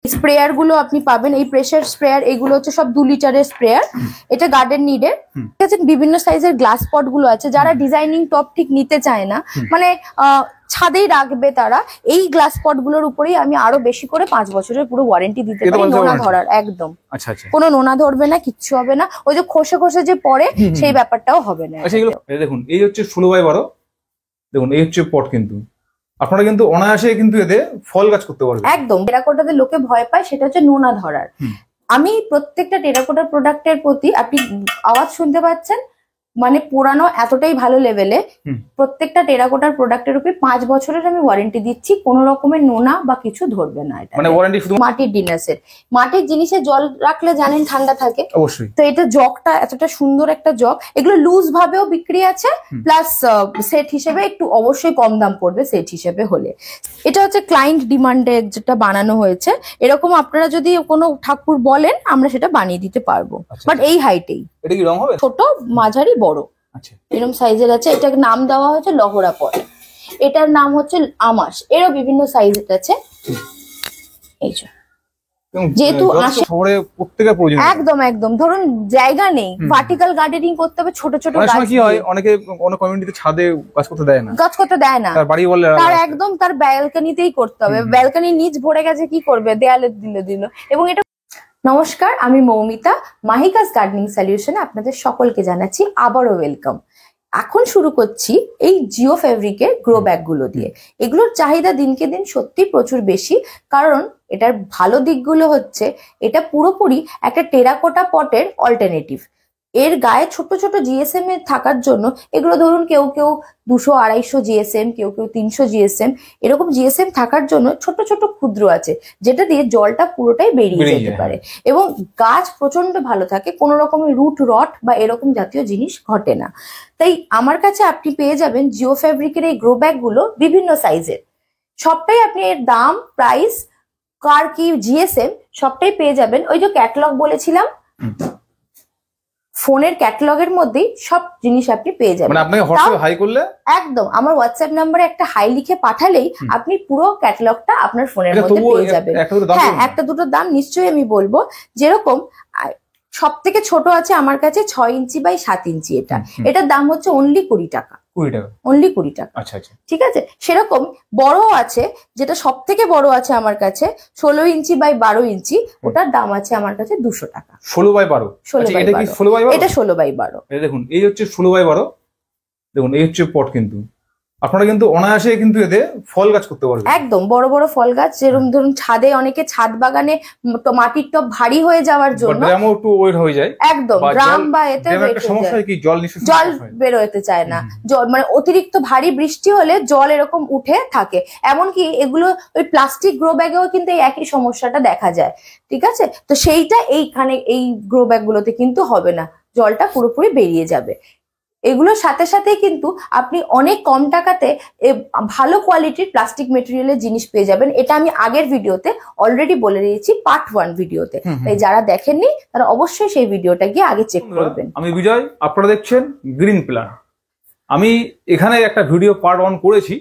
Sprayer গুলো আপনি পাবেন, এই প্রেসার স্প্রেয়ার, এগুলো হচ্ছে সব 2 লিটারের স্প্রেয়ার। এটা গার্ডেন নিডের। ঠিক আছে, বিভিন্ন সাইজের গ্লাস পট গুলো আছে, যারা ডিজাইনিং টপ ঠিক নিতে চায় না, মানে ছাদেই রাখবে, তারা এই গ্লাস পট গুলোর উপরেই আমি আরো বেশি করে 5 বছরের পুরো ওয়ারেন্টি দিতে পারি, নোনা ধরার একদম। আচ্ছা আচ্ছা, কোনো নোনা ধরবে না, কিচ্ছু হবে না, ওই যে খসে খসে যে পড়ে সেই ব্যাপারটাও হবে না। আচ্ছা, দেখুন এই হচ্ছে 16x12, দেখুন এই হচ্ছে পট, কিন্তু আপনারা কিন্তু অনায়াসে কিন্তু এতে ফল গাছ করতে পারবেন একদম। টেরাকোটাতে লোকে ভয় পায়, সেটা হচ্ছে নোনা ধরার। আমি প্রত্যেকটা টেরাকোটা প্রোডাক্টের প্রতি, আপনি আওয়াজ শুনতে পাচ্ছেন, মানে পুরানো এতটাই ভালো লেভেলে, প্রত্যেকটা টেরাকোটার প্রোডাক্টের উপরে 5 বছরের আমি ওয়ারেন্টি দিচ্ছি, কোনো রকমের নোনা বা কিছু ধরবে না। এটা মানে ওয়ারেন্টি শুধু মাটির ডিনাসের, মাটির জিনিসে জল রাখলে জানেন ঠান্ডা থাকে অবশ্যই। তো এটা জগটা এতটা সুন্দর একটা জগ, এগুলো লুজ ভাবেও বিক্রি আছে, প্লাস সেট হিসেবে একটু অবশ্যই কম দাম পড়বে সেট হিসেবে হলে। এটা হচ্ছে ক্লায়েন্ট ডিমান্ডে যেটা বানানো হয়েছে, এরকম আপনারা যদি কোনো ঠাকুর বলেন আমরা সেটা বানিয়ে দিতে পারবো, বাট এই হাইটেই। এটা কি রং হবে? ছোট, মাঝারি, বড়, আচ্ছা এরকম সাইজের আছে। এটাকে নাম দেওয়া হয়েছে লহরা পট, এটার নাম হচ্ছে আমাস, এরও বিভিন্ন সাইজের আছে। এই যে যেহেতু একদম একদম ধরুন জায়গা নেই, ভার্টিক্যাল গার্ডেনিং করতে হবে, ছোট ছোট গাছ। কি হয়, অনেকে অনেক কমিউনিটিতে ছাদে গাছ করতে দেয় না, তার বাড়ি বলে তার একদম তার ব্যালকনিতেই করতে হবে। ব্যালকনি নিচ ভরে গেছে, কি করবে, দেয়ালে দিল। এবং এটা নমস্কার, আমি মৌমিতা, মাহিকাস গার্ডেনিং সলিউশনে আপনাদের সকলকে জানাচ্ছি আবারও ওয়েলকাম। এখন শুরু করছি এই জিও ফেব্রিকের গ্রো ব্যাগ গুলো দিয়ে। এগুলোর চাহিদা দিনকে দিন সত্যি প্রচুর বেশি, কারণ এটার ভালো দিকগুলো হচ্ছে এটা পুরোপুরি একটা টেরাকোটা পটের অল্টারনেটিভ। এর গায়ে ছোট ছোট জিএসএম এর থাকার জন্য, এগুলো ধরুন কেউ 200-250 জিএসএম, কেউ 300 জিএসএম, এরকম জিএসএম থাকার জন্য ছোট ছোট ক্ষুদ্র আছে, যেটা দিয়ে জলটা পুরোটাই বেরিয়ে যেতে পারে এবং গাছ প্রচন্ড ভালো থাকে, কোনো রকমের রুট রট বা এরকম জাতীয় জিনিস ঘটে না। তাই আমার কাছে আপনি পেয়ে যাবেন জিও ফেব্রিকের এই গ্রো ব্যাগ গুলো বিভিন্ন সাইজের। সবটাই আপনি এর দাম, প্রাইস, কার কি জিএসএম সবটাই পেয়ে যাবেন। ওই যে ক্যাটালগ বলেছিলাম, ফোনের ক্যাটালগের মধ্যেই সব জিনিস আপনি পেয়ে যাবেন। মানে আপনাকে হোয়াটসঅ্যাপে হাই করলে একদম আমার হোয়াটসঅ্যাপ নম্বরে একটা হাই লিখে পাঠালেই আপনি পুরো ক্যাটালগটা আপনার ফোনের মধ্যে পেয়ে যাবেন। হ্যাঁ, একটা দুটো দাম নিশ্চয়ই আমি বলবো। যেরকম সব থেকে ছোট আছে আমার কাছে 6 ইঞ্চি বাই 7 ইঞ্চি, এটার দাম হচ্ছে অনলি 20 টাকা। অনলি 20 টাকা। আচ্ছা আচ্ছা, ঠিক আছে। সেরকম বড় আছে, যেটা সব থেকে বড় আছে আমার কাছে 16 ইঞ্চি বাই 12 ইঞ্চি, ওটার দাম আছে আমার কাছে 200 টাকা। 16x12? এটা 16x12। দেখুন এই হচ্ছে 16x12, দেখুন এই হচ্ছে পট, কিন্তু আপনারা কিন্তু অনায়াসে কিন্তু এতে ফল গাছ করতে পারবেন একদম। বড় বড় ফল গাছ, যেরকম ধরুন ছাদে অনেকে ছাদ বাগানে মাটির টব ভারী হয়ে যাওয়ার জন্য একটু ওয়েট হয়ে যায়, একদম ড্রাম বা এতে সমস্যা কি জল বেরোতে চায় না, জল মানে অতিরিক্ত ভারী বৃষ্টি হলে জল এরকম উঠে থাকে। এমনকি এগুলো ওই প্লাস্টিক গ্রো ব্যাগেও কিন্তু এই একই সমস্যাটা দেখা যায়। ঠিক আছে, তো সেইটা এইখানে এই গ্রো ব্যাগ গুলোতে কিন্তু হবে না, জলটা পুরোপুরি বেরিয়ে যাবে। এগুলোর সাথে সাথে কিন্তু আপনি অনেক কম টাকাতে ভালো কোয়ালিটির প্লাস্টিক মেটেরিয়ালের জিনিস পেয়ে যাবেন। এটা আমি আগের ভিডিওতে অলরেডি বলে দিয়েছি, পার্ট 1 ভিডিওতে। তাই যারা দেখেননি তারা অবশ্যই সেই ভিডিওটা গিয়ে আগে চেক করবেন। আমি বিজয়, আপনারা দেখছেন গ্রিন প্ল্যান। আমি এখানে একটা ভিডিও পার্ট 1 করেছি,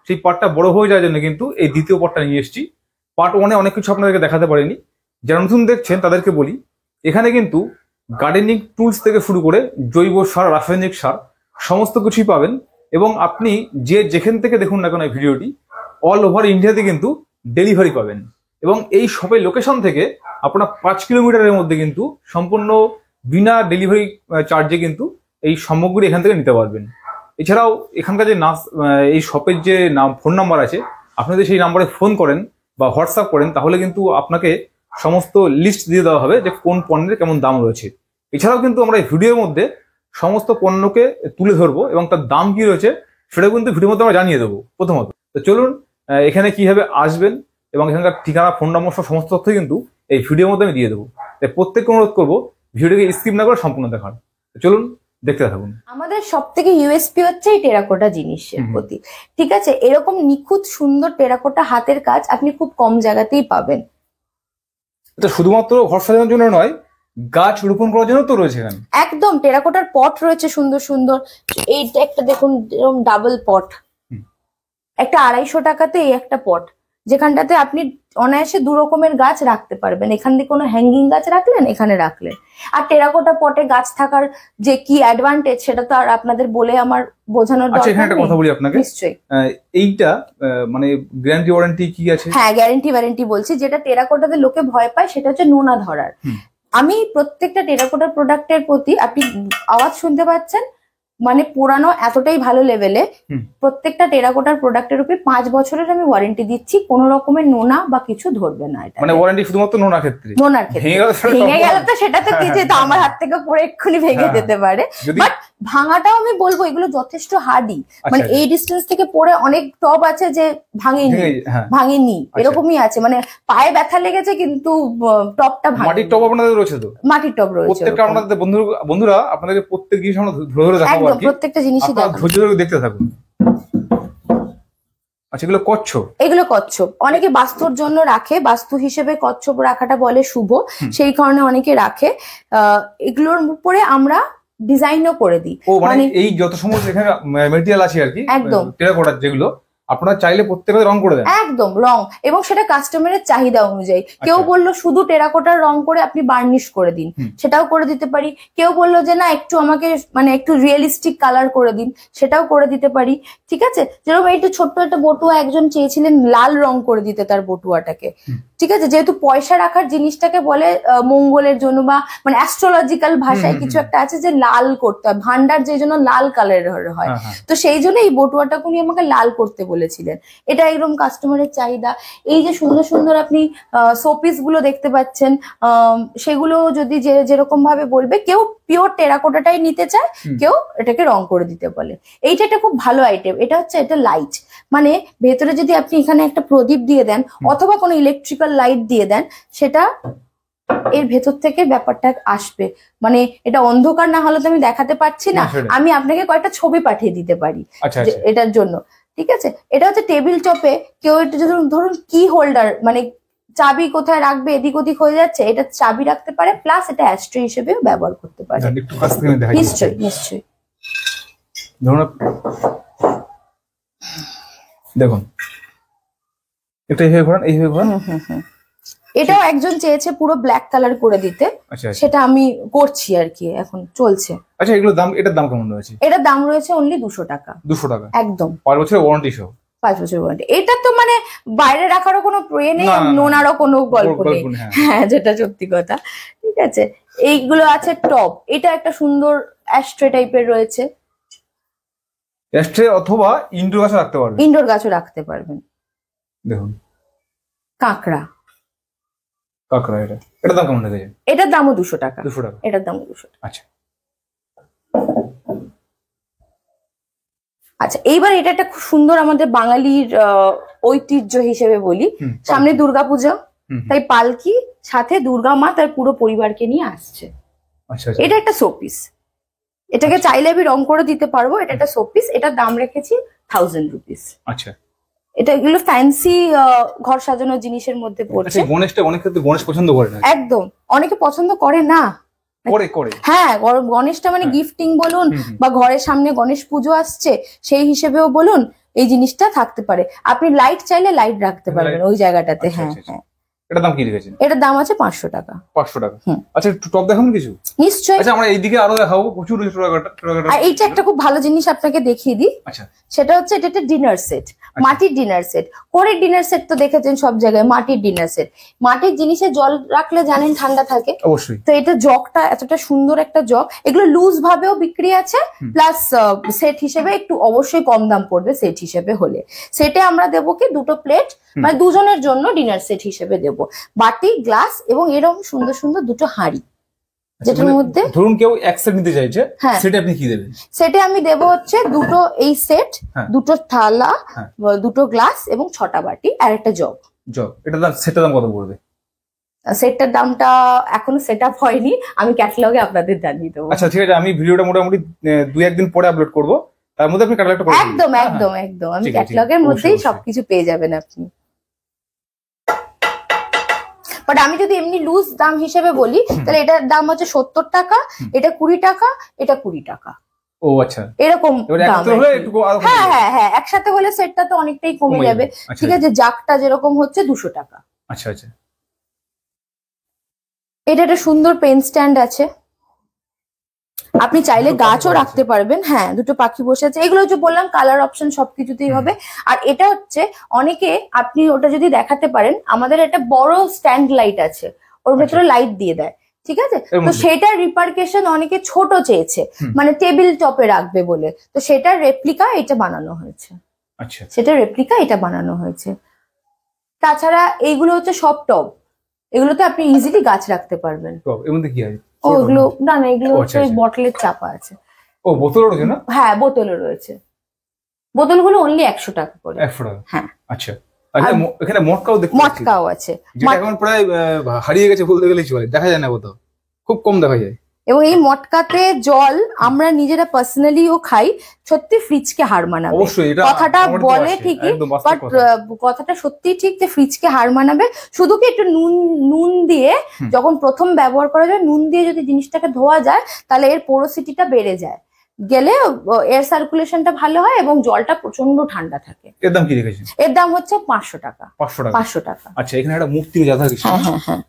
সেই পার্টটা বড় হয়ে যাওয়ার জন্য কিন্তু এই দ্বিতীয় পার্টটা নিয়ে এসেছি। পার্ট 1-এ অনেক কিছু আপনাদেরকে দেখাতে পারিনি, যারা নতুন দেখছেন তাদেরকে বলি, এখানে কিন্তু গার্ডেনিং টুলস থেকে শুরু করে জৈব সার, রাসায়নিক সার সমস্ত কিছুই পাবেন। এবং আপনি যেখান থেকে দেখুন না কেন এই ভিডিওটি, অল ওভার ইন্ডিয়াতে কিন্তু ডেলিভারি পাবেন। এবং এই শপের লোকেশন থেকে আপনারা 5 কিলোমিটারের মধ্যে কিন্তু সম্পূর্ণ বিনা ডেলিভারি চার্জে কিন্তু এই সামগ্রী এখান থেকে নিতে পারবেন। এছাড়াও এখানকার যে এই শপের যে ফোন নাম্বার আছে, আপনি যদি সেই নাম্বারে ফোন করেন বা হোয়াটসঅ্যাপ করেন, তাহলে কিন্তু আপনাকে সমস্ত লিস্ট দিয়ে দেওয়া হবে যে কোন পণ্যের কেমন দাম রয়েছে। এছাড়াও কিন্তু আমরা এই ভিডিওর মধ্যে সমস্ত পণ্যকে তুলে ধরবো এবং তার দাম কি রয়েছে সেটা কিন্তু ভিডিওর মধ্যে আমরা জানিয়ে দেবো প্রথমত। তো চলুন এখানে কিভাবে আসবেন এবং এখানকার ঠিকানা, ফোন নম্বর, সমস্ত তথ্য কিন্তু এই ভিডিওর মধ্যে আমি দিয়ে দেবো। তাই প্রত্যেককে অনুরোধ করবো ভিডিওটিকে স্কিপ না করে সম্পূর্ণ দেখার। চলুন দেখতে থাকুন। আমাদের সব থেকে ইউএসপি হচ্ছে এই টেরাকোটা জিনিসের প্রতি। ঠিক আছে, এরকম নিখুঁত সুন্দর টেরাকোটা হাতের কাজ আপনি খুব কম জায়গাতেই পাবেন। এটা শুধুমাত্র ঘর সাজানোর জন্য নয়, গাছ রোপণ করার জন্য তো রয়েছে এখানে। একদম টেরাকোটার পট রয়েছে সুন্দর সুন্দর। এইটা একটা দেখুন, এরকম ডাবল পট, একটা 250 টাকাতে এই একটা পট। যেখানটাতে আপনি অনায়াসে 2 রকমের গাছ রাখতে পারবেন। এখান দিয়ে কোনো হ্যাঙ্গিং গাছ রাখলেন, এখানে রাখলেন। আর টেরাকোটা পটে গাছ থাকার যে কি অ্যাডভান্টেজ সেটা তো আর আপনাদের বলে আমার বোঝানোর আচ্ছা, এখানে দরকার একটা নেই। কথা বলি আপনাকে, নিশ্চয়ই। এইটা মানে গ্যারান্টি ওয়ারেন্টি কি আছে? হ্যাঁ, গ্যারান্টি বলছি। যেটা টেরাকোটাতে লোকে ভয় পায় সেটা হচ্ছে নোনা ধরার। আমি প্রত্যেকটা টেরাকোটা প্রোডাক্টের প্রতি, আপনি আওয়াজ শুনতে পাচ্ছেন, মানে পুরানো এতটাই ভালো লেভেলে, প্রত্যেকটা টেরাকোটার প্রোডাক্টের উপরে 5 বছরের আমি ওয়ারেন্টি দিচ্ছি। কোনো রকমের নোনা বা কিছু ধরবে না। এটা মানে ওয়ারেন্টি শুধুমাত্র নোনার ক্ষেত্রে? নোনার ক্ষেত্রে। ভেঙে গেল তো সেটা তো কি, যেহেতু আমার হাত থেকে পড়ে এক্ষুনি ভেঙে যেতে পারে। বাট ভাঙাটাও আমি বলবো এগুলো যথেষ্ট হার্ডি। মানে এই ডিস্টেন্স থেকে পড়ে অনেক টব আছে যে ভাঙেনি, এরকমই আছে। মানে পায়ে ব্যথা লেগেছে কিন্তু টপটা ভাঙেনি। মাটির টব আপনাদের রয়েছে তো? মাটির টব রয়েছে। প্রত্যেকটা আপনাদের বন্ধুরা আপনাদেরকে প্রত্যেক জিনিস আমরা ধরে ধরে দেখাবো আর কি। প্রত্যেকটা জিনিসই দেখাবো, ধৈর্য ধরে দেখতে থাকুন। আচ্ছা, এগুলো কচ্ছপ? এগুলো কচ্ছপ। অনেকে বাস্তুর জন্য রাখে, বাস্তু হিসেবে কচ্ছপ রাখাটা বলে শুভ, সেই কারণে অনেকে রাখে। এগুলোর উপরে আমরা ডিজাইনও করে দিই। মানে এই যত সমস্ত এখানে মেটেরিয়াল আছে আর কি, একদম টেরাকোটার যেগুলো, আপনারা চাইলে প্রত্যেকটা রং করে দেন? একদম রং, এবং সেটা কাস্টমারের চাহিদা অনুযায়ী। কেউ বললো শুধু টেরাকোটার রং করে আপনি বার্নিশ করে দিন, সেটাও করে দিতে পারি। কেউ বললো যে না একটু আমাকে মানে একটু রিয়েলিস্টিক কালার করে দিন, সেটাও করে দিতে পারি। ঠিক আছে, যেরকম এইটা ছোট্ট একটা বটুয়া একজন চেয়েছিলেন লাল রং করে দিতে তার বটুয়াটাকে। ঠিক আছে, যেহেতু পয়সা রাখার জিনিসটাকে বলে মঙ্গলের জন্য, বা মানে অ্যাস্ট্রোলজিক্যাল ভাষায় কিছু একটা আছে যে লাল করতে হয়, ভান্ডার যে জন্য লাল কালারের হয়, তো সেই জন্য এই বটুয়াটাকে উনি আমাকে লাল করতে বলেছিলেন। এটা একদম কাস্টমারের চাহিদা। এই যে সুন্দর সুন্দর আপনি শোপিস গুলো দেখতে পাচ্ছেন, সেগুলো যদি যেরকম ভাবে বলবে, কেউ পিওর টেরাকোটাটাই নিতে চায়, কেউ এটাকে রং করে দিতে বলে। এইটা একটা খুব ভালো আইটেম। এটা হচ্ছে এটা লাইট, মানে ভেতরে যদি আপনি এখানে একটা প্রদীপ দিয়ে দেন অথবা কোনো ইলেকট্রিক্যাল লাইট দিয়ে দেন, সেটা এর ভেতর থেকে ব্যাপারটা আসবে। মানে এটা অন্ধকার না হলে তো আমি দেখাতে পারছি না, আমি আপনাকে কয়েকটা ছবি পাঠিয়ে দিতে পারি এটার জন্য। ঠিক আছে, এটা হচ্ছে টেবিল টপে কেউ এটা যদি ধরুন কি হোল্ডার, মানে চাবি কোথায় রাখবে এদিক ওদিক হয়ে যাচ্ছে, এটা চাবি রাখতে পারে, প্লাস এটা অ্যাস্ট্রে হিসেবে ব্যবহার করতে পারে। নিশ্চয়ই নিশ্চয়ই। দেখুন, এটা এইভাবে ঘোরান, এইভাবে ঘোরান। এটাও একজন চেয়েছে পুরো ব্ল্যাক কালার করে দিতে, সেটা আমি করছি আর কি, এখন চলছে। আচ্ছা, এগুলোর দাম, এটার দাম কেমন রয়েছে? এটার দাম রয়েছে অনলি 200 টাকা। 200 টাকা একদম। 5 বছরের ওয়ারেন্টি সহ। 5 বছর ওয়ারেন্টি। এটা তো মানে বাইরে রাখারও কোনো প্রয়োজন নেই, নোনারও কোনো গল্প নেই। হ্যাঁ, যেটা সত্যি কথা। ঠিক আছে, এইগুলো আছে টপ। এটা একটা সুন্দর অ্যাস্ট্রে টাইপের রয়েছে। অ্যাস্ট্রে অথবা ইনডোর গাছও রাখতে পারবেন। ইনডোর গাছও রাখতে পারবেন। দেখুন, কাঁকড়া। এটার দাম কেমন লেগেছে? এটার দামও 200 টাকা। 200 টাকা। এটার দামও 200 টাকা। আচ্ছা আচ্ছা, এইবার এটা একটা খুব সুন্দর আমাদের বাঙালির ঐতিহ্য হিসেবে বলি। সামনে দুর্গাপূজা, তাই পালকি, সাথে দুর্গা মা তার পুরো পরিবারকে নিয়ে আসছে। এটা একটা শোপিস, এটাকে চাইলে আমি রং করে দিতে পারবো। এটা একটা শোপিস, এটার দাম রেখেছি 1000 রুপিস। আচ্ছা, এটা এগুলো ফ্যান্সি ঘর সাজানোর জিনিসের মধ্যে পড়ছে। গণেশটা অনেক ক্ষেত্রে গণেশ পছন্দ করে না। একদম, অনেকে পছন্দ করে না। করে হ্যাঁ, গণেশটা মানে গিফটিং বলুন, বা ঘরের সামনে গণেশ পুজো আসছে সেই হিসেবেও বলুন, এই জিনিসটা থাকতে পারে। আপনি লাইট চাইলে লাইট রাখতে পারবেন ওই জায়গাটাতে। হ্যাঁ হ্যাঁ। এটার দাম কি রেখেছেন? এটার দাম আছে 500 টাকা। 500 টাকা। আচ্ছা, একটু টপ দেখাবেন কিছু? নিশ্চয়ই। আচ্ছা, আমরা এইদিকে আরো দেখাবো, প্রচুর টেরাকোটা। আর এইটা একটা খুব ভালো জিনিস আপনাকে দেখিয়ে দিই। আচ্ছা, সেটা হচ্ছে এটা একটা ডিনার সেট, মাটির ডিনার সেট। কোরের ডিনার সেট তো দেখেছেন সব জায়গায়, মাটির ডিনার সেট। মাটির জিনিসে জল রাখলে জানেন ঠান্ডা থাকে অবশ্যই। তো এটা জগটা এতটা সুন্দর একটা জগ, এগুলো লুজ ভাবেও বিক্রি আছে, প্লাস সেট হিসেবে একটু অবশ্যই কম দাম পড়বে সেট হিসেবে হলে। সেটে আমরা দেবো কি 2টো প্লেট, মানে দুজনের জন্য ডিনার সেট হিসেবে দেবো, বাটি, গ্লাস এবং এরকম সুন্দর সুন্দর 2টো হাঁড়ি, যেটার মধ্যে ধরুন কেউ এক সেট নিতে চাইছে, সেটা আপনি কি দেবেন? সেটে আমি দেবো হচ্ছে 2টো এই সেট, 2টো থালা, 2টো গ্লাস এবং 6টা বাটি আর একটা জগ। এটার দাম, সেটার দাম কত পড়বে? সেটটার দামটা এখনো সেট আপ হয়নি, আমি ক্যাটালগে আপনাদের জানিয়ে দেবো। আচ্ছা ঠিক আছে, আমি ভিডিওটা মোটামুটি 2-1 দিন পরে আপলোড করবো, তার মধ্যে আপনি ক্যাটালগটা করে দিন। একদম একদম একদম, আমি ক্যাটালগের মধ্যেই সবকিছু পেয়ে যাবেন আপনি। বাট আমি যদি এমনি লুজ দাম হিসেবে বলি, তাহলে এটার দাম হচ্ছে 70 টাকা, এটা 20 টাকা, এটা 20 টাকা। ও আচ্ছা, এরকম এবার দাম একসাথে আর হলে কি। একটু আরো কমে হ্যাঁ যাবে। হ্যাঁ হ্যাঁ, একসাথে হলে সেটটা তো অনেকটাই কমে যাবে। আচ্ছা, ঠিক আছে, জাগটা যেরকম হচ্ছে 200 টাকা। আচ্ছা আচ্ছা। এটা একটা সুন্দর পেন স্ট্যান্ড আছে, আপনি চাইলে দুটো পাখি গাছও বসে রাখতে পারবেন। হ্যাঁ, দুটো পাখি বসে আছে। এগুলো যে বললাম কালার অপশন সবকিছুতেই হবে। আর এটা হচ্ছে অনেকে, আপনি ওটা যদি দেখাতে পারেন, আমাদের একটা বড় স্ট্যান্ড লাইট আছে, ওর ভেতরে লাইট দিয়ে দেয়, ঠিক আছে। এর তো মধ্যে? সেটার রিপারকেশন অনেকে ছোট চেয়েছে, হুম। মানে টেবিল টপে রাখবে বলে, তো সেটার রেপ্লিকা এটা বানানো হয়েছে। আচ্ছা, সেটার রেপ্লিকা এটা বানানো হয়েছে। তাছাড়া এইগুলো হচ্ছে সব টব, এগুলোতে আপনি ইজিলি গাছ রাখতে পারবেন। তো এর মধ্যে কি আছে? ও এগুলো না না, এগুলো ও, হচ্ছে আচ্ছা, আচ্ছা। বটলের চাপা আছে। ও বোতল রয়েছে না? হ্যাঁ, বোতলে রয়েছে। বোতলগুলো অনলি 100 টাকা করে। 100 টাকা? হ্যাঁ। আচ্ছা। আচ্ছা, আর এখানে মটকাও দেখতে পাচ্ছি, মটকাও আছে। যেটা এখন প্রায় হারিয়ে গেছে বলতে গেলেই চলে, দেখা যায় না কোথাও, খুব কম দেখা যায়। এবং এই মটকাতে জল আমরা নিজেরা পার্সোনালিও খাই, সত্যি ফ্রিজকে হার মানাবে। অবশ্যই, এটা কথাটা আমারও তো বলে আছে, ঠিকই, একদম বাস্তব বাট কথা। কথাটা সত্যি ঠিক যে ফ্রিজকে হার মানাবে। শুধু কি একটু নুন নুন দিয়ে যখন প্রথম ব্যবহার করা যায়, নুন দিয়ে যদি জিনিসটাকে ধোয়া যায়, তাহলে এর পোরোসিটিটা বেড়ে যায়, গেলে এয়ার সার্কুলেশনটা ভালো হয় এবং জলটা প্রচন্ড ঠান্ডা থাকে। এর দাম কি রেখেছেন? এর দাম হচ্ছে 500 টাকা। 500 টাকা? 500 টাকা। আচ্ছা, এখানে একটা মূর্তির জায়গা কিছু? হ্যাঁ হ্যাঁ হ্যাঁ,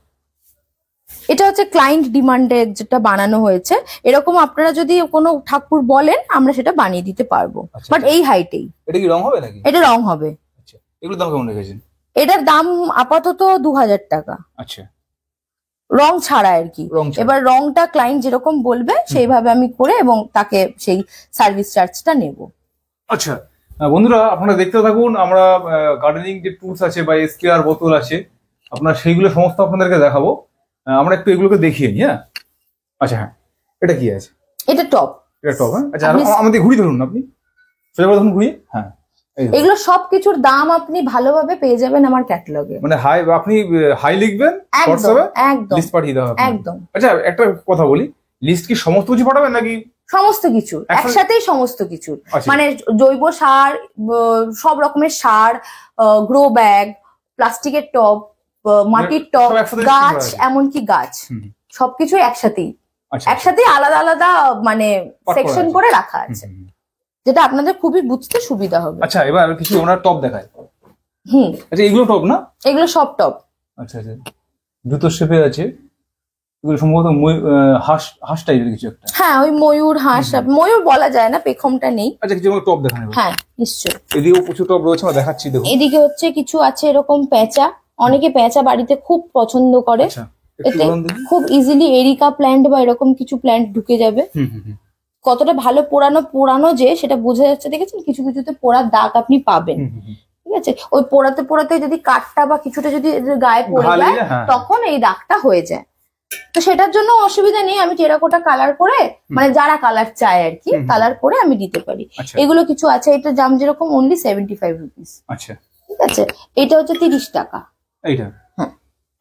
এটা হচ্ছে ক্লায়েন্ট ডিমান্ডে যেটা বানানো হয়েছে। এরকম আপনারা যদি কোনো ঠাকুর বলেন, আমরা সেটা বানিয়ে দিতে পারবো, আচ্ছা, বাট এই হাইটেই। এটা কি রং হবে নাকি? এটা রং হবে। আচ্ছা, এগুলোর দাম কেমন রেখেছেন? এটার দাম আপাতত 2000 টাকা, আচ্ছা, রং ছাড়া আর কি। রং ছাড়া। এবার রংটা ক্লায়েন্ট যেরকম বলবে সেইভাবে আমি করে এবং তাকে সেই সার্ভিস চার্জটা নেব। আচ্ছা, বন্ধুরা আপনারা দেখতে থাকুন, আমরা গার্ডেনিং যে টুলস আছে বা এসকেআর বোতল আছে, আপনার সেইগুলো সমস্ত আপনাদেরকে দেখাবো। আমরা একটু এগুলোকে দেখিয়ে নিই। হ্যাঁ, আচ্ছা, হ্যাঁ, এটা কি আছে? এটা টপ। এটা টপ? হ্যাঁ, আচ্ছা, আপনি- আমাদের ঘুরি ধরুন, আপনি সোজা করে ধরুন, ঘুরিয়ে। হ্যাঁ, এই ধরুন। এগুলো সবকিছুর দাম আপনি ভালোভাবে পেয়ে যাবেন আমার ক্যাটালগে। মানে হাই, আপনি হাই লিখবেন, একদম হোয়াটসঅ্যাপে একদম লিস্ট পাঠিয়ে দেওয়া হবে। একদম। আচ্ছা, একটা কথা বলি, লিস্ট কি সমস্ত কিছু পাঠাবেন নাকি? সমস্ত কিছু একসাথেই, সমস্ত কিছু, আচ্ছা। মানে জৈব সার, সব রকমের সার, গ্রো ব্যাগ, প্লাস্টিকের টব, মাটির টব, সব একসাথে গাছ, করা আছে? এমনকি গাছ, হুম। সবকিছু একসাথেই, আচ্ছা, একসাথেই আলাদা আলাদা মানে করা সেকশন আছে। করে রাখা আছে, হুম, হুম। যেটা আপনাদের খুবই বুঝতে সুবিধা হবে। আচ্ছা, এবার কিছু ওনার টপ দেখায়। হুম, আচ্ছা, এগুলো টপ না? এগুলো সব টব। আচ্ছা আচ্ছা, জুতোর শেপে আছে, এগুলো সম্ভবত হাঁস হাঁস টাইপের কিছু একটা। হ্যাঁ, ওই ময়ূর হাঁস, ময়ূর বলা যায় না, পেখমটা নেই। আচ্ছা, কিছু আমাকে টপ দেখান এবার। হ্যাঁ নিশ্চয়ই। এদিকেও প্রচুর টপ রয়েছে, আমরা দেখাচ্ছি, দেখুন। এদিকে হচ্ছে কিছু আছে এরকম পেঁচা, অনেকে পেঁচা বাড়িতে খুব পছন্দ করে। আচ্ছা, একটু এতে বলুন দেখি। খুব ইজিলি এরিকা প্ল্যান্ট বা এরকম কিছু প্ল্যান্ট ঢুকে যাবে। হুম হুম হুম। কতটা ভালো পোড়ানো যে সেটা বোঝা যাচ্ছে, দেখেছেন কিছু কিছুতে পোড়ার দাগ আপনি পাবেন। হুম, হুম, হুম। ঠিক আছে, ওই পোড়াতে পোড়াতে যদি কাঠটা বা কিছুটা যদি এদের গায়ে পড়ে ঘা লেগে যায়, যায়, হ্যাঁ। তখন এই দাগটা হয়ে যায়। তো সেটার জন্য অসুবিধা নেই, আমি টেরাকোটা কালার করে, মানে যারা কালার চায় আর কি, হুম, হুম। কালার করে আমি দিতে পারি। আচ্ছা এগুলো কিছু আছে, এটা দাম যেরকম অনলি 75 রুপিস। আচ্ছা, ঠিক আছে, এটা হচ্ছে 30 টাকা। এইটা? হ্যাঁ।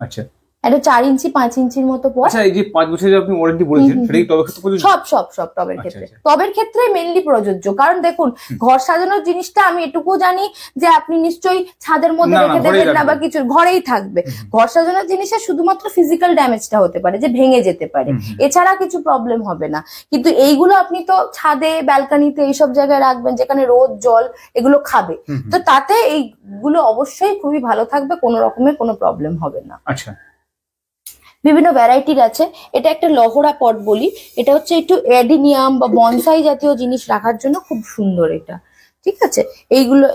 আচ্ছা এটা 4 ইঞ্চি 5 ইঞ্চির মতো পর। আচ্ছা, এই যে 5 বছরের আপনি ওয়ারেন্টি বলেছেন, সেটা কি টবের ক্ষেত্রে প্রযোজ্য? সব সব সব টবের আচ্ছা, ক্ষেত্রে, আচ্ছা। টবের ক্ষেত্রে মেনলি প্রযোজ্য। কারণ দেখুন, ঘর সাজানোর জিনিসটা আমি এটুকু জানি যে আপনি নিশ্চয়ই ছাদের মধ্যে না, না, রেখে ঘরেই দেবেন না, বা রাখবেন। কিছু ঘরেই থাকবে। ঘর সাজানোর জিনিসে শুধুমাত্র ফিজিক্যাল ড্যামেজটা হতে পারে, যে ভেঙে যেতে পারে, হুম, হুম। এছাড়া কিছু প্রবলেম হবে না। কিন্তু এইগুলো আপনি তো ছাদে, ব্যালকনিতে, এইসব জায়গায় রাখবেন যেখানে রোদ জল এগুলো খাবে, হুম, হুম। তো তাতে এইগুলো অবশ্যই খুবই ভালো থাকবে, কোনো রকমের কোনো প্রবলেম হবে না। আচ্ছা, বিভিন্ন ভ্যারাইটির আছে। এটা একটা লহরা পট বলি, এটা হচ্ছে একটু অ্যাডিনিয়াম বা বনসাই জাতীয় জিনিস রাখার জন্য খুব সুন্দর এটা। ঠিক আছে,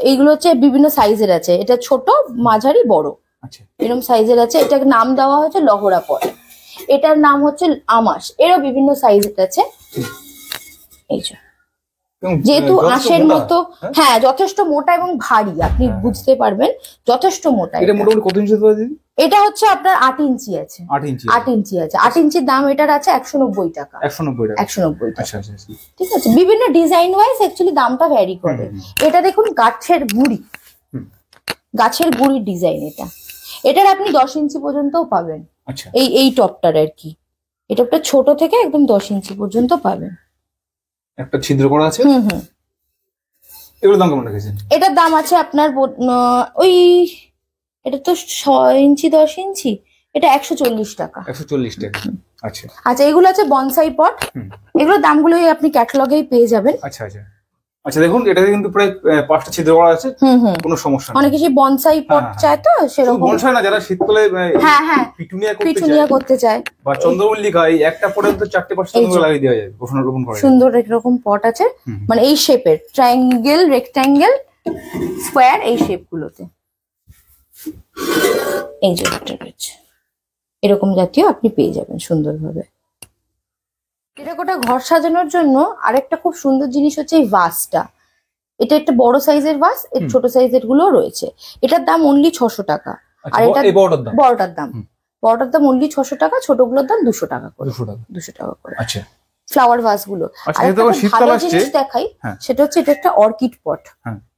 এইগুলো হচ্ছে বিভিন্ন সাইজের আছে, এটা ছোট, মাঝারি, বড়, আচ্ছা। এরকম সাইজের আছে। এটাকে নাম দেওয়া হয়েছে লহরা পট, এটার নাম হচ্ছে আমাস, এরও বিভিন্ন সাইজের আছে। এই যে এবং, যেহেতু যথেষ্ট আঁশের মোটা, মতো, হ্যাঁ? হ্যাঁ যথেষ্ট মোটা এবং ভারী, আপনি হ্যাঁ। বুঝতে পারবেন যথেষ্ট মোটা। এটা মোটামুটি কত ইঞ্চি হতে পারে দিদি? এটা হচ্ছে আপনার 8 ইঞ্চি আছে। 8 ইঞ্চি? 8 ইঞ্চি আছে। 8 ইঞ্চির দাম এটার আছে 190 টাকা। 190 টাকা? 190 টাকা। আচ্ছা আচ্ছা আচ্ছা। ঠিক আছে, বিভিন্ন ডিজাইন ওয়াইজ অ্যাকচুয়ালি দামটা ভ্যারি করে। এটা দেখুন গাছের গুড়ি, হুম। গাছের গুড়ির ডিজাইন এটা। এটার আপনি 10 ইঞ্চি পর্যন্তও পাবেন। আচ্ছা, এই টপটার আর কি, এই টপটা ছোট থেকে একদম 10 ইঞ্চি পর্যন্ত পাবেন। একটা ছিদ্র করা আছে। হুম হুম। এগুলোর দাম কেমন রেখেছেন? এটার দাম আছে আপনার ওই, এটা তো 6 ইঞ্চি 10 ইঞ্চি, এটা 140 টাকা। 140 টাকা? আচ্ছা আচ্ছা, এগুলো আছে বনসাই পট। এগুলোর দামগুলোই আপনি ক্যাটালগেই পেয়ে যাবেন। আচ্ছা আচ্ছা আচ্ছা, দেখুন এটাতে কিন্তু প্রায় 5টা ছিদ্র করা আছে, কোনো সমস্যা নেই। অনেকে সেই বনসাই পট চায় তো সেরকম। বনসাই না, যারা শীতকালে হ্যাঁ পিটুনিয়া করতে চায় বা চন্দ্রমল্লিকা, এই একটা পটের তো 4টে-5টা চন্দ্রমল্লিকা লাগিয়ে দেওয়া যায়, রোপণ করা যায়। সুন্দর এরকম পট আছে, মানে এই শেপের, ট্রায়াঙ্গেল, রেক্ট্যাঙ্গেল, স্কোয়ার, এই শেপ গুলোতে এই যে একটা রয়েছে, এরকম জাতীয় আপনি পেয়ে যাবেন সুন্দরভাবে। টেরাকোটা ঘর সাজানোর জন্য আরেকটা খুব সুন্দর জিনিস হচ্ছে এই ভাসটা। এটা একটা বড় সাইজের ভাস, এর ছোট সাইজের গুলো রয়েছে। এটার দাম অনলি 600 টাকা। আর এটা বড়টার দাম অনলি 600 টাকা, ছোটগুলোর দাম 200 টাকা করে। 200 টাকা করে। আচ্ছা, ফ্লাওয়ার ভাস গুলো। আর একটা ভালো জিনিস দেখাই, সেটা হচ্ছে এটা একটা অর্কিড পট।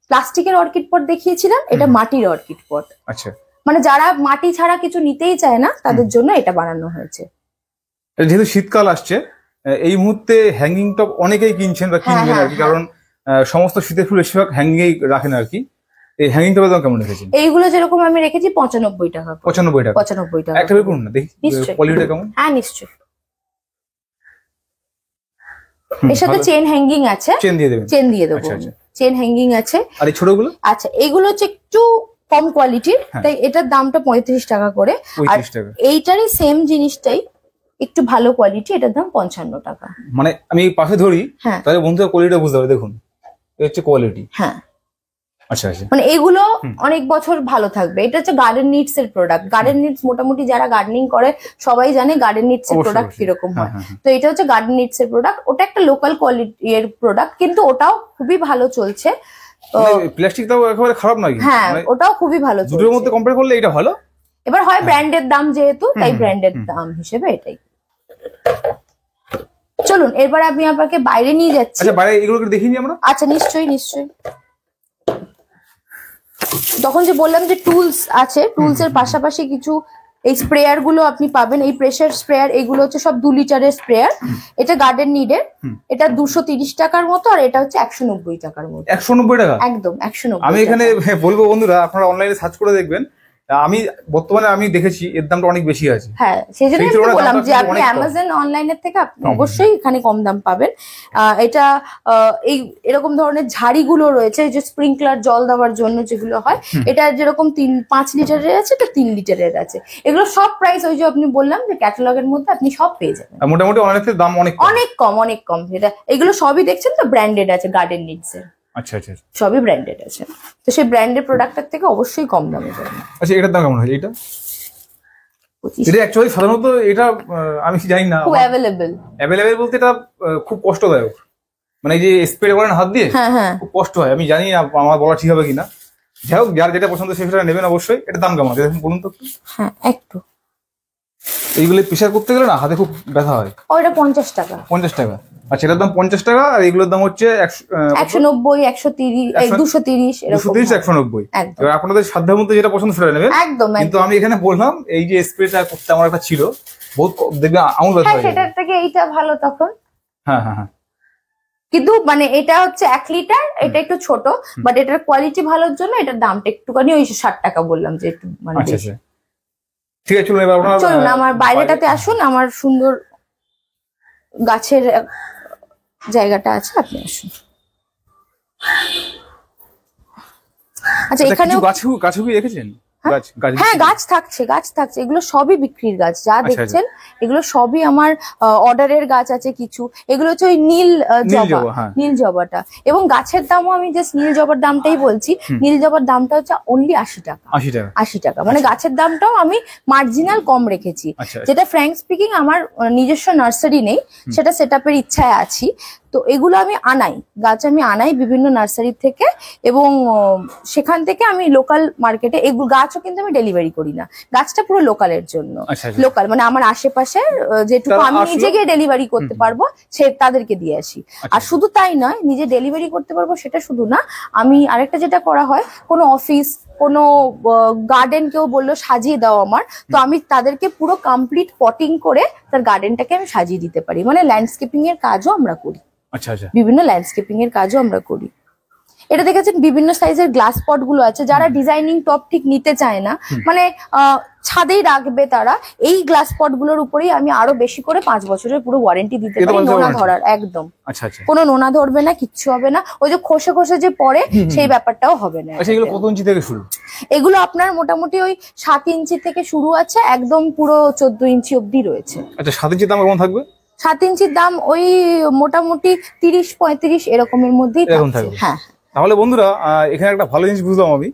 প্লাস্টিকের অর্কিড পট দেখিয়েছিলাম, এটা মাটির অর্কিড পট। আচ্ছা, মানে যারা মাটি ছাড়া কিছু নিতেই চায় না তাদের জন্য এটা বানানো হয়েছে। যেহেতু শীতকাল আসছে, এই মুহূর্তে হ্যাঙ্গিং টপ অনেকেই কিনছেন বা কিনবেন আর কি, কারণ সমস্ত শীতের ফুল বেশিরভাগ হ্যাঙ্গিং রাখেন আর কি। এই হ্যাঙ্গিং টপের দাম কেমন রেখেছেন? এইগুলো যেরকম আমি রেখেছি 95 টাকা। 95 টাকা। একটা বের করুন না, দেখি কোয়ালিটিটা কেমন। হ্যাঁ নিশ্চয়ই। এর সাথে চেন হ্যাঙ্গিং আছে। চেন দিয়ে দেবেন? চেন দিয়ে দেবো। চেন হ্যাঙ্গিং আছে। আর এই ছোটগুলো? আচ্ছা, এগুলো হচ্ছে একটু কম কোয়ালিটির, তাই এটার দামটা 35 টাকা করে। আর এইটারই সেম জিনিসটাই একটু ভালো কোয়ালিটি, এটার দাম 55 টাকা। মানে আমি পাশে ধরি, তাহলে বন্ধুরা কোয়ালিটিটা বুঝতে পারবে। দেখুন, এটা হচ্ছে কোয়ালিটি। হ্যাঁ আচ্ছা আচ্ছা, মানে এগুলো অনেক বছর ভালো থাকবে। এটা হচ্ছে গার্ডেন নিডস এর প্রোডাক্ট। গার্ডেন নিডস মোটামুটি যারা গার্ডেনিং করে সবাই জানে গার্ডেন নিডস এর প্রোডাক্ট কিরকম হয়। তো এটা হচ্ছে গার্ডেন নিডস এর প্রোডাক্ট। ওটা একটা লোকাল কোয়ালিটি এর প্রোডাক্ট, কিন্তু ওটাও খুবই ভালো চলছে। প্লাস্টিকটাও একেবারে খারাপ নয়। হ্যাঁ, ওটাও খুবই ভালো চলছে। দুটোর মধ্যে কম্পেয়ার করলে এটা ভালো। এবার হয় ব্র্যান্ডের দাম যেহেতু, তাই ব্র্যান্ডের দাম হিসেবে এটাই। চলুন এবার আমি আপনাকে বাইরে নিয়ে যাচ্ছি। আচ্ছা, বাইরে এগুলোকে দেখিনি আমরা। আচ্ছা, নিশ্চয়ই নিশ্চয়ই। তখন যে বললাম যে টুলস আছে, টুলস এর পাশাপাশি কিছু এই স্প্রেয়ার গুলো আপনি পাবেন। এই প্রেসার স্প্রেয়ার, এগুলো হচ্ছে সব 2 লিটারের স্প্রেয়ার। এটা গার্ডেন নিডের, এটা 230 টাকার মতো, আর এটা হচ্ছে 190 টাকার মতো। 190 টাকা? একদম 190। আমি এখানে বলবো বন্ধুরা, আপনারা অনলাইনে সার্চ করে দেখবেন। আমি বর্তমানে আমি দেখেছি এর দামটা অনেক বেশি আছে। হ্যাঁ, সেই জন্য বললাম যে আপনি অ্যামাজন অনলাইনের থেকে আপনি অবশ্যই এখানে কম দাম পাবেন। এটা এই এরকম ধরনের ঝাড়িগুলো রয়েছে, যে স্প্রিংকলার জল দেওয়ার জন্য যেগুলো হয়। এটা যেরকম 5 লিটারের আছে, এটা 3 লিটারের আছে। এগুলো সব প্রাইস ওই যে আপনি বললাম যে ক্যাটালগের মধ্যে আপনি সব পেয়ে যাবেন। মোটামুটি অনলাইনের দাম অনেক কম। এটা এগুলো সবই দেখছেন তো ব্র্যান্ডেড আছে গার্ডেন নিডস এর। আচ্ছা আচ্ছা, সবই ব্র্যান্ডেড আছে, তো সেই ব্র্যান্ডেড প্রোডাক্টের থেকে অবশ্যই কম দামে পাবেন। আচ্ছা, এটার দাম কেমন হয়? এটা অ্যাকচুয়ালি সাধারণত এটা আমি জানি না, খুব অ্যাভেলেবল বলতে এটা খুব কষ্টদায়ক। মানে এই যে স্প্রে করেন হাত দিয়ে, খুব কষ্ট হয়। আমি জানি না আমার বলা ঠিক হবে কিনা। যাই হোক, যার যেটা পছন্দ সেটা নেবেন অবশ্যই। এটার দাম কেমন আছে বলুন তো একটু। হ্যাঁ, একটু। এইগুলো প্রেসার করতে গেলে না হাতে খুব ব্যথা হয়। ওটা 50 টাকা। 50 টাকা? আচ্ছা, এটার দাম 50 টাকা, আর এগুলোর দাম হচ্ছে 190, 130, 230, 190। এবার আপনাদের সাধ্যের মধ্যে যেটা পছন্দ সেটা নেবেন একদম। কিন্তু আমি এখানে বললাম, এই যে স্প্রেটা করতে আমার একটা ছিল, বহুত দেখবে আঙুল ব্যথা হয়। সেটার থেকে এইটা ভালো তখন। হ্যাঁ হ্যাঁ হ্যাঁ, কিন্তু মানে এটা হচ্ছে 1 লিটার, এটা একটু ছোট, বাট এটার কোয়ালিটি ভালোর জন্য এটার দামটা একটুখানি ওই 60 টাকা বললাম, যে একটু মানে বেশি। ঠিক আছে, চলুন এবার চলুন আমার বাইরেটাতে আসুন। আমার সুন্দর গাছের জায়গাটা আছে, আপনি আসুন। আচ্ছা, এখানে গাছ রেখেছেন? হ্যাঁ, গাছ থাকছে। এগুলো সবই বিক্রির গাছ, যা দেখছেন এগুলো সবই আমার অর্ডারের গাছ আছে কিছু। এগুলো হচ্ছে ওই নীল জবাটা। এবং গাছের দামও আমি জাস্ট নীল জবার দামটাই বলছি। নীল জবার দামটা হচ্ছে অনলি 80 টাকা। 80 টাকা, মানে গাছের দামটাও আমি মার্জিনাল কম রেখেছি। যেটা ফ্র্যাঙ্ক স্পিকিং, আমার নিজস্ব নার্সারি নেই, সেটা সেট আপের ইচ্ছায় আছি। তো এগুলো আমি আনাই বিভিন্ন নার্সারি থেকে, এবং সেখান থেকে আমি লোকাল মার্কেটে এগুলো গাছও কিন্তু আমি ডেলিভারি করি না। গাছটা পুরো লোকালের জন্য, লোকাল মানে আমার আশেপাশে যেটুকু আমি নিজে গিয়ে ডেলিভারি করতে পারবো তাদেরকে দিয়ে আসি। আর শুধু তাই নয়, নিজে ডেলিভারি করতে পারবো সেটা শুধু না, আমি আরেকটা যেটা করা হয়, কোনো অফিস, কোনো গার্ডেন কেউ বললো সাজিয়ে দাও আমার, তো আমি তাদেরকে পুরো কমপ্লিট পটিং করে তার গার্ডেনটাকে আমি সাজিয়ে দিতে পারি। মানে ল্যান্ডস্কেপিং এর কাজও আমরা করি। আচ্ছা আচ্ছা, বিভিন্ন ল্যান্ডস্কেপিং এর কাজও আমরা করি। এটা দেখেছেন বিভিন্ন সাইজের গ্লাস পট গুলো আছে, যারা ডিজাইনিং টপ ঠিক নিতে চায় না, মানে ছাদেই রাখবে তারা, এই গ্লাস পট গুলোর উপরেই আমি আরো বেশি করে 5 বছরের পুরো ওয়ারেন্টি দিতে পারি, নোনা ধরার একদম। আচ্ছা আচ্ছা, কোনো নোনা ধরবে না, কিচ্ছু হবে না, ওই যে খসে খসে যে পড়ে সেই ব্যাপারটাও হবে না। আচ্ছা, এগুলো কত ইঞ্চি থেকে শুরু? এগুলো আপনার মোটামুটি ওই 7 ইঞ্চি থেকে শুরু আছে, একদম পুরো 14 ইঞ্চি অব্দি রয়েছে। আচ্ছা, 7 ইঞ্চির দাম কেমন থাকবে? 7 ইঞ্চির দাম ওই মোটামুটি 30-35 এরকমের মধ্যেই থাকবে। হ্যাঁ, তাহলে বন্ধুরা এখানে একটা ভালো জিনিস বুঝলাম আমি,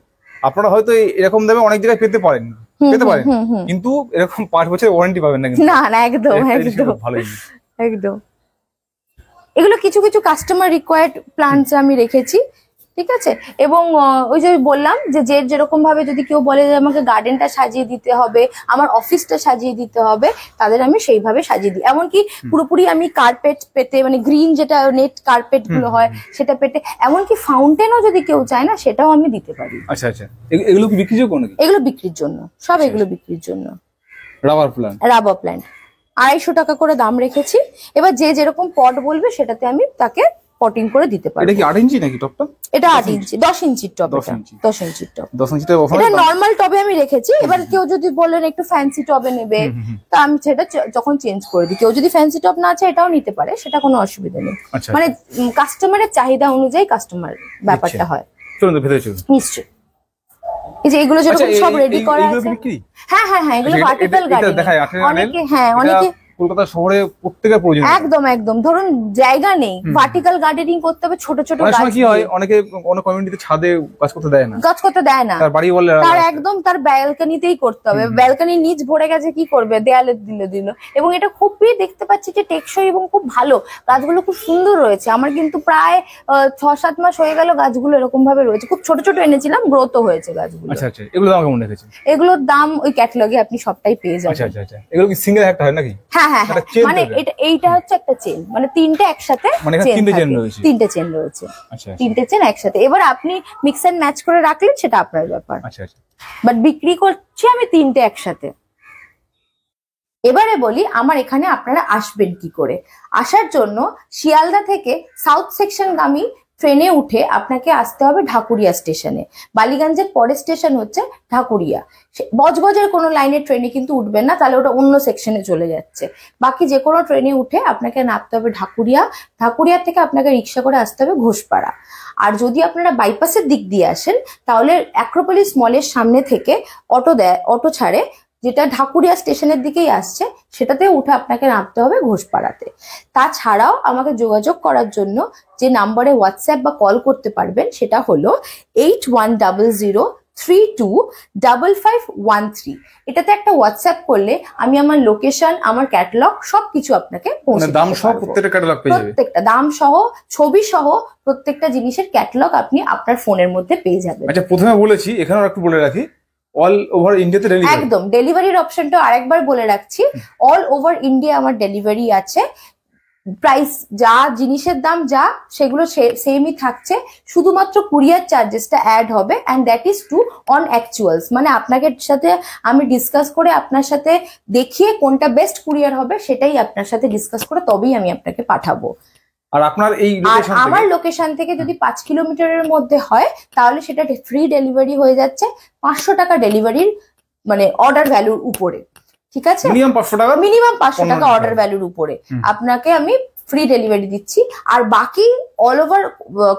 আপনারা হয়তো এরকম দামে অনেক জায়গায় পেতে পারেন, কিন্তু এরকম 5 বছরের ওয়ারেন্টি পাবেন না। না না, একদম একদম ভালো জিনিস, একদম। এগুলো কিছু কিছু কাস্টমার রিকোয়ার্ড প্ল্যান্টস আমি রেখেছি, ঠিক আছে। এবং ওই যে বললাম যে যেরকম ভাবে যদি কেউ বলে যে আমাকে গার্ডেনটা সাজিয়ে দিতে হবে, আমার অফিসটা সাজিয়ে দিতে হবে, তাদের আমি সেইভাবে সাজিয়ে দিই। এমনকি পুরোপুরি আমি কার্পেট পেতে, মানে গ্রিন যেটা নেট কার্পেট গুলো হয় সেটা পেতে, এমনকি ফাউন্টেনও যদি কেউ চায় না সেটাও আমি দিতে পারি। আচ্ছা আচ্ছা, এগুলো কি বিক্রির জন্য নাকি? এগুলো বিক্রির জন্য, সব এগুলো বিক্রির জন্য। রাবার প্ল্যান্ট, 250 টাকা করে দাম রেখেছি। এবার যে যেরকম পট বলবে সেটাতে আমি তাকে পটিং করে দিতে পারি। এটা কি 8 ইঞ্চি নাকি টপটা? এটা 8 ইঞ্চি, 10 ইঞ্চির টপ। 10 ইঞ্চি, 10 ইঞ্চির টপ। 10 ইঞ্চিটা এটা নরমাল টবে আমি রেখেছি। এবার কেউ যদি বলেন একটু ফ্যান্সি টবে নেবে, তা আমি সেটা যখন চেঞ্জ করে দিই। কেউ যদি ফ্যান্সি টব না চায় এটাও নিতে পারে, সেটা কোনো অসুবিধা নেই। মানে কাস্টমারের চাহিদা অনুযায়ী কাস্টমার ব্যাপারটা হয়। চলুন তো ভেতরে চলুন। নিশ্চয়ই। এই যে এগুলো যেরকম সব রেডি করা আছে। হ্যাঁ হ্যাঁ হ্যাঁ, এগুলো ভার্টিক্যাল গার্ডেন। অনেকে, হ্যাঁ অনেকে কলকাতা শহরে প্রত্যেকের প্রয়োজন। একদম একদম, ধরুন জায়গা নেই, ভার্টিক্যাল গার্ডেনিং করতে হবে ছোট ছোট গাছ। কি হয়, অনেকে অনেক কমিউনিটিতে ছাদে গাছ করতে দেয় না, তার বাড়ি বলে তার একদম তার ব্যালকনিতেই করতে হবে। ব্যালকনির নিচ ভরে গেছে, কি করবে, দেয়ালে দিল। এবং এটা খুবই দেখতে পাচ্ছি যে টেকসই এবং খুব ভালো, গাছগুলো খুব সুন্দর রয়েছে। আমার কিন্তু প্রায় 6-7 মাস হয়ে গেল গাছগুলো এরকম ভাবে রয়েছে। খুব ছোট ছোট এনেছিলাম, গ্রোথও হয়েছে গাছগুলো। আচ্ছা আচ্ছা, এগুলো দাম কেমন রেখেছেন? এগুলোর দাম ওই ক্যাটালগে আপনি সবটাই পেয়ে যাবেন। আচ্ছা আচ্ছা, এগুলো কি সিঙ্গেল একটা হয় নাকি? হ্যাঁ হ্যাঁ হ্যাঁ, মানে এইটা হচ্ছে একটা চেন, মানে 3টে একসাথে, মানে 3টে চেন রয়েছে। 3টে চেন রয়েছে। আচ্ছা, 3টে চেন একসাথে। এবার আপনি মিক্স এন্ড ম্যাচ করে রাখলেন, সেটা আপনার ব্যাপার। আচ্ছা আচ্ছা, বাট বিক্রি করছি আমি 3টে একসাথে। এবারে বলি আমার এখানে আপনারা আসবেন কি করে। আসার জন্য শিয়ালদা থেকে সাউথ সেকশন গামী ট্রেনে উঠে আপনাকে আসতে হবে ঢাকুরিয়া স্টেশনে। বালিগঞ্জের পরের স্টেশন হচ্ছে ঢাকুরিয়া। বজবজের কোনো লাইনের ট্রেনে কিন্তু উঠবেন না, তাহলে ওটা অন্য সেকশনে চলে যাচ্ছে। বাকি যে কোনো ট্রেনে উঠে আপনাকে নামতে হবে ঢাকুরিয়া। ঢাকুরিয়া থেকে আপনাকে রিক্সা করে আসতে হবে ঘোষপাড়া। আর যদি আপনারা বাইপাসের দিক দিয়ে আসেন, তাহলে অ্যাক্রোপলিস মলের সামনে থেকে অটো ছাড়ে, যেটা ঢাকুরিয়া স্টেশনের দিকেই আসছে, সেটাতে উঠে আপনাকে নামতে হবে ঘোষপাড়াতে। তাছাড়াও আমাকে যোগাযোগ করার জন্য যে নাম্বারে হোয়াটসঅ্যাপ বা কল করতে পারবেন, সেটা হলো 8100325513। এটাতে একটা হোয়াটসঅ্যাপ করলে আমি আমার লোকেশন, আমার ক্যাটালগ সবকিছু আপনাকে পৌঁছে দিতে পারবো। প্রত্যেকটা দাম সহ, ছবি সহ প্রত্যেকটা জিনিসের ক্যাটালগ আপনি আপনার ফোনের মধ্যে পেয়ে যাবেন। আচ্ছা, প্রথমে বলেছি, এখানেও একটু বলে রাখি, অল ওভার ইন্ডিয়াতে ডেলিভারি। একদম, ডেলিভারির অপশনটা আরেকবার বলে রাখছি, অল ওভার ইন্ডিয়া আমার ডেলিভারি আছে। প্রাইস যা, জিনিসের দাম যা, সেগুলো সেমই থাকছে, শুধুমাত্র কুরিয়ার চার্জেসটা অ্যাড হবে, and that is to on actuals. মানে আপনাকে সাথে আমি ডিসকাস করে, আপনার সাথে দেখিয়ে কোনটা বেস্ট কুরিয়ার হবে সেটাই আপনার সাথে ডিসকাস করে তবেই আমি আপনাকে পাঠাবো। আর আপনার এই আমার লোকেশন থেকে যদি 5 কিলোমিটারের মধ্যে হয়, তাহলে সেটা ফ্রি ডেলিভারি হয়ে যাচ্ছে 500 টাকা ডেলিভারির, মানে অর্ডার ভ্যালুর উপরে। ঠিক আছে, মিনিমাম 500 টাকা অর্ডার ভ্যালুর উপরে আপনাকে আমি ফ্রি ডেলিভারি দিচ্ছি। আর বাকি অল ওভার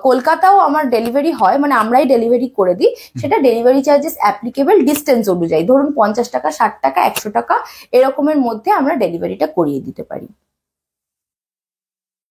কলকাতাও আমার ডেলিভারি হয়, মানে আমরাই ডেলিভারি করে দিই। সেটা ডেলিভারি চার্জেস অ্যাপ্লিকেবল ডিস্টেন্স অনুযায়ী, ধরুন 50 টাকা, 60 টাকা, 100 টাকা এরকমের মধ্যে আমরা ডেলিভারিটা করিয়ে দিতে পারি।